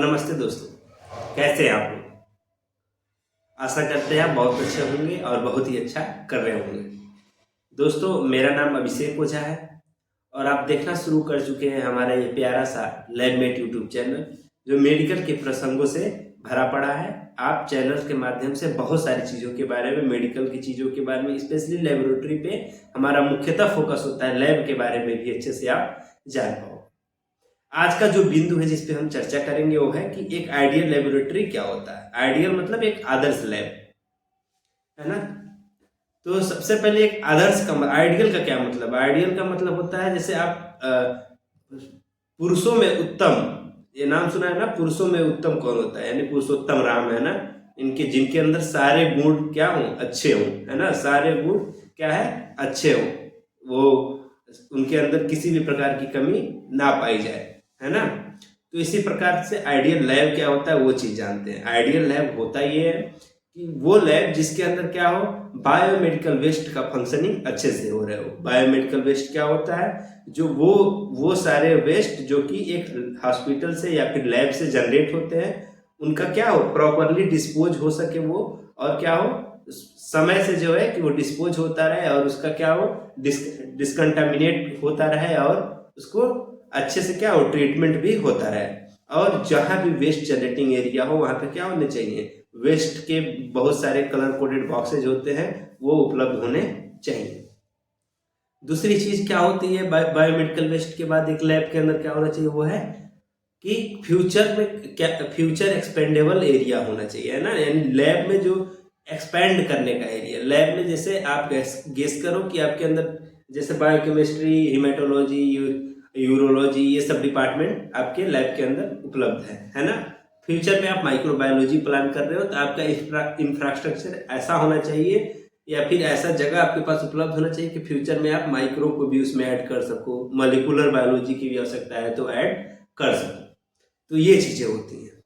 नमस्ते दोस्तों, कैसे हैं आप लोग। आशा करते हैं आप बहुत अच्छे होंगे और बहुत ही अच्छा कर रहे होंगे। दोस्तों, मेरा नाम अभिषेक ओझा है और आप देखना शुरू कर चुके हैं हमारा ये प्यारा सा लैबमेट यूट्यूब चैनल, जो मेडिकल के प्रसंगों से भरा पड़ा है। आप चैनल के माध्यम से बहुत सारी चीज़ों के बारे में, मेडिकल की चीज़ों के बारे में, स्पेशली लेबोरेटरी पे हमारा मुख्यतः फोकस होता है। लैब के बारे में भी अच्छे से आप जान पाओ। आज का जो बिंदु है जिस पे हम चर्चा करेंगे वो है कि एक आइडियल लेबोरेटरी क्या होता है। आइडियल मतलब एक आदर्श लैब, है ना। तो सबसे पहले एक आदर्श का आइडियल का क्या मतलब। आइडियल का मतलब होता है जैसे आप पुरुषों में उत्तम, ये नाम सुना है ना, पुरुषों में उत्तम कौन होता है, यानी पुरुषोत्तम राम, है ना। इनके जिनके अंदर सारे गुण क्या हों, अच्छे हों, है ना। सारे गुण क्या है, अच्छे हों, वो उनके अंदर किसी भी प्रकार की कमी ना पाई जाए, है ना। तो इसी प्रकार से आइडियल लैब क्या होता है वो चीज जानते हैं। आइडियल लैब होता ये है कि वो लैब जिसके अंदर क्या हो, बायोमेडिकल वेस्ट का फंक्शनिंग अच्छे से हो रहे हो। बायोमेडिकल वेस्ट क्या होता है, जो वो सारे वेस्ट जो कि एक हॉस्पिटल से या फिर लैब से जनरेट होते हैं, उनका क्या हो, प्रॉपरली डिस्पोज हो सके वो, और क्या हो, समय से जो है कि वो डिस्पोज होता रहे और उसका क्या हो, डिस्कंटामिनेट होता रहे और उसको अच्छे से क्या हो, ट्रीटमेंट भी होता रहे। और जहां भी वेस्ट जनरेटिंग एरिया हो वहां पे क्या होने चाहिए, वेस्ट के बहुत सारे कलर कोडेड बॉक्सेज होते हैं, वो उपलब्ध होने चाहिए। दूसरी चीज क्या होती है बायोमेडिकल वेस्ट के बाद एक लैब के अंदर क्या होना चाहिए, वो है कि फ्यूचर में क्या, फ्यूचर एक्सपेंडेबल एरिया होना चाहिए, है ना। यानी लैब में जो एक्सपेंड करने का एरिया, लैब में जैसे आप गेस करो कि आपके अंदर जैसे बायोकेमिस्ट्री, हिमेटोलॉजी, यूरोलॉजी, ये सब डिपार्टमेंट आपके लैब के अंदर उपलब्ध है ना। फ्यूचर में आप माइक्रोबायोलॉजी प्लान कर रहे हो तो आपका इंफ्रास्ट्रक्चर ऐसा होना चाहिए या फिर ऐसा जगह आपके पास उपलब्ध होना चाहिए कि फ्यूचर में आप माइक्रो को भी उसमें ऐड कर सको, मॉलिक्यूलर बायोलॉजी की भी आवश्यकता है तो ऐड कर सको। तो ये चीजें होती हैं।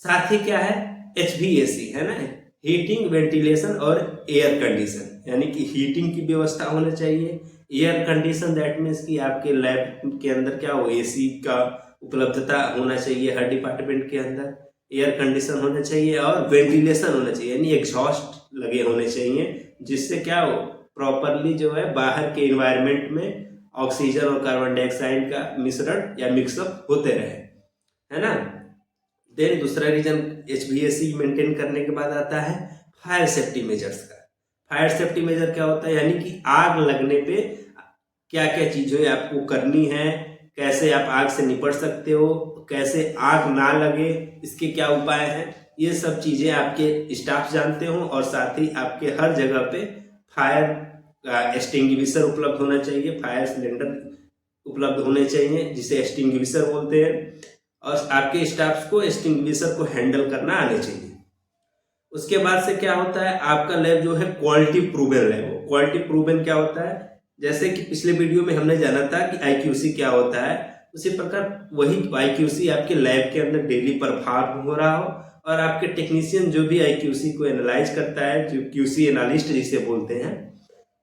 साथ ही क्या है, HVAC, है ना, हीटिंग, वेंटिलेशन और एयर कंडीशन, यानी कि हीटिंग की व्यवस्था होना चाहिए। एयर कंडीशन दैट मीन्स कि आपके लैब के अंदर क्या हो, AC का उपलब्धता होना चाहिए हर डिपार्टमेंट के अंदर, एयर कंडीशन होना चाहिए और वेंटिलेशन होना चाहिए, यानी एग्जॉस्ट लगे होने चाहिए, जिससे क्या हो, प्रॉपरली जो है बाहर के इन्वायरमेंट में ऑक्सीजन और कार्बन डाइऑक्साइड का मिश्रण या मिक्सअप होते रहे, है ना। देन दूसरा रीजन HVAC मेंटेन करने के बाद आता है फायर सेफ्टी मेजर्स का। फायर सेफ्टी मेजर क्या होता है, यानी कि आग लगने पे क्या क्या चीजें आपको करनी है, कैसे आप आग से निपट सकते हो, कैसे आग ना लगे इसके क्या उपाय हैं, ये सब चीजें आपके स्टाफ जानते हो। और साथ ही आपके हर जगह पे फायर एक्सटिंग्विशर उपलब्ध होना चाहिए, फायर सिलेंडर उपलब्ध होने चाहिए, जिसे एक्सटिंग्विशर बोलते हैं। और आपके स्टाफ को एक्सटिंग्विशर को हैंडल करना आने चाहिए। उसके बाद से क्या होता है, आपका लैब जो है क्वालिटी प्रूवन लैब हो। क्वालिटी प्रूवन क्या होता है, जैसे कि पिछले वीडियो में हमने जाना था कि IQC क्या होता है, उसी प्रकार वही IQC आपके लैब के अंदर डेली परफॉर्म हो रहा हो और आपके टेक्नीशियन जो भी IQC को एनालाइज करता है, जो QC एनालिस्ट जिसे बोलते हैं,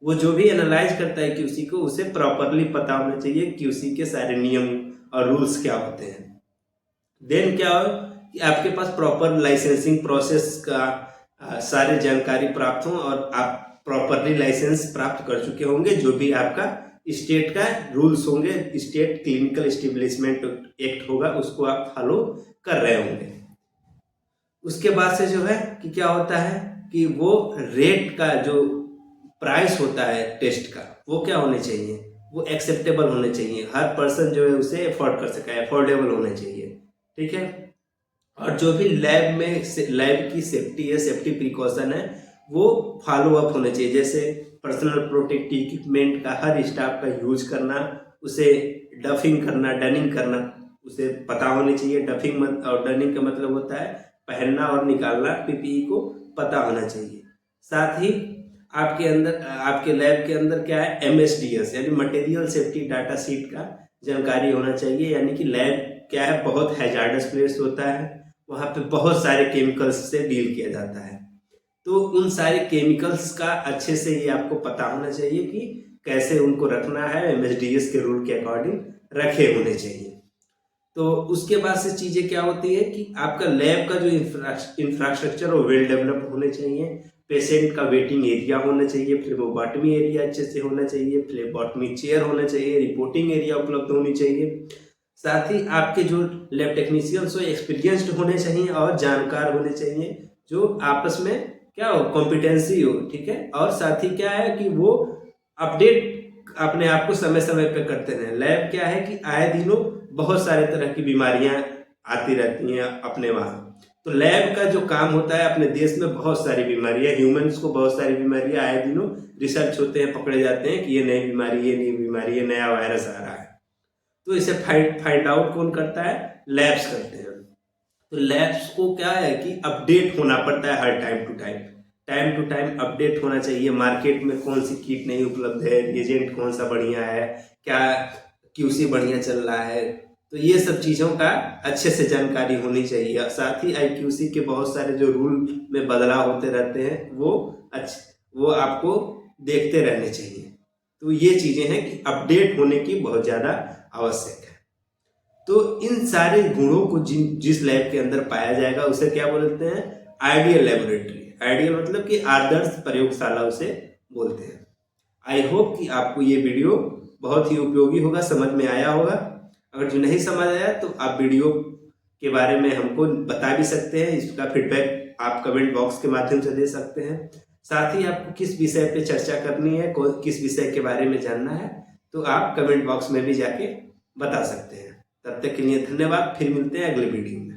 वो जो भी एनालाइज करता है QC को, उसे प्रॉपरली पता होना चाहिए QC के सारे नियम और रूल्स क्या होते हैं। देन क्या हो कि आपके पास प्रॉपर लाइसेंसिंग प्रोसेस का सारे जानकारी प्राप्त हो और आप प्रॉपरली लाइसेंस प्राप्त कर चुके होंगे, जो भी आपका स्टेट का रूल्स होंगे, स्टेट क्लिनिकल एस्टेब्लिशमेंट एक्ट होगा, उसको आप फॉलो कर रहे होंगे। उसके बाद से जो है कि क्या होता है कि वो रेट का जो प्राइस होता है टेस्ट का, वो क्या होने चाहिए, वो एक्सेप्टेबल होने चाहिए, हर पर्सन जो है उसे अफोर्ड कर सके, अफोर्डेबल होने चाहिए, ठीक है। और जो भी लैब में लैब की सेफ्टी है, सेफ्टी प्रिकॉशन है, वो फॉलो अप होने चाहिए। जैसे पर्सनल प्रोटेक्टिव इक्विपमेंट का हर स्टाफ का यूज करना, उसे डफिंग करना, डनिंग करना, उसे पता होनी चाहिए। डफिंग और डनिंग का मतलब होता है पहनना और निकालना, PPE को पता होना चाहिए। साथ ही आपके अंदर, आपके लैब के अंदर क्या है, MSDS यानी मटेरियल सेफ्टी डाटा शीट का जानकारी होना चाहिए। यानी कि लैब क्या है, बहुत हैजार्डस प्लेस होता है, वहाँ पे बहुत सारे केमिकल्स से डील किया जाता है, तो उन सारे केमिकल्स का अच्छे से ये आपको पता होना चाहिए कि कैसे उनको रखना है, MSDS के रूल के अकॉर्डिंग रखे होने चाहिए। तो उसके बाद से चीज़ें क्या होती है कि आपका लैब का जो इंफ्रास्ट्रक्चर वो वेल डेवलप होने चाहिए, पेशेंट का वेटिंग एरिया होना चाहिए, फ्लेबोटॉमी एरिया अच्छे से होना चाहिए, फ्लेबोटॉमी चेयर होना चाहिए, रिपोर्टिंग एरिया उपलब्ध होनी चाहिए। साथ ही आपके जो लैब टेक्नीशियंस हो एक्सपीरियंस्ड होने चाहिए और जानकार होने चाहिए, जो आपस में क्या हो कॉम्पिटेंसी हो, ठीक है। और साथ ही क्या है कि वो अपडेट अपने आप को समय समय पे करते रहें। लैब क्या है कि आए दिनों बहुत सारे तरह की बीमारियां आती रहती हैं अपने वहाँ। तो लैब का जो काम होता है, अपने देश में बहुत सारी बीमारियां, ह्यूमंस को बहुत सारी बीमारियां आए दिनों रिसर्च होते हैं, पकड़े जाते हैं कि ये नई बीमारी, ये नई बीमारी, ये नया वायरस आ रहा है। तो इसे फाइंड आउट कौन करता है? लैब्स करते हैं। तो लैब्स को क्या है कि अपडेट होना पड़ता है हर टाइम टू टाइम अपडेट होना चाहिए। मार्केट में कौन सी किट नहीं उपलब्ध है, एजेंट कौन सा बढ़िया है, क्या क्यूसी बढ़िया चल रहा है, तो ये सब चीज़ों का अच्छे से जानकारी होनी चाहिए। साथ ही आईक्यूसी के बहुत सारे जो रूल में बदलाव होते रहते हैं वो आपको देखते रहने चाहिए। तो ये चीज़ें हैं कि अपडेट होने की बहुत ज़्यादा आवश्यक है। तो इन सारे गुणों को जिस लैब के अंदर पाया जाएगा उसे क्या बोलते हैं? Ideal laboratory. आइडियल मतलब कि आदर्श प्रयोगशाला उसे बोलते हैं। आई होप कि आपको ये वीडियो बहुत ही उपयोगी होगा, समझ में आया होगा। अगर जो नहीं समझ आया तो आप वीडियो के बारे में हमको बता भी सकते हैं, इसका फीडबैक आप कमेंट बॉक्स के माध्यम से दे सकते हैं। साथ ही आपको किस विषय पे चर्चा करनी है, किस विषय के बारे में जानना है, तो आप कमेंट बॉक्स में भी जाके बता सकते हैं। तब तक के लिए धन्यवाद, फिर मिलते हैं अगले वीडियो में।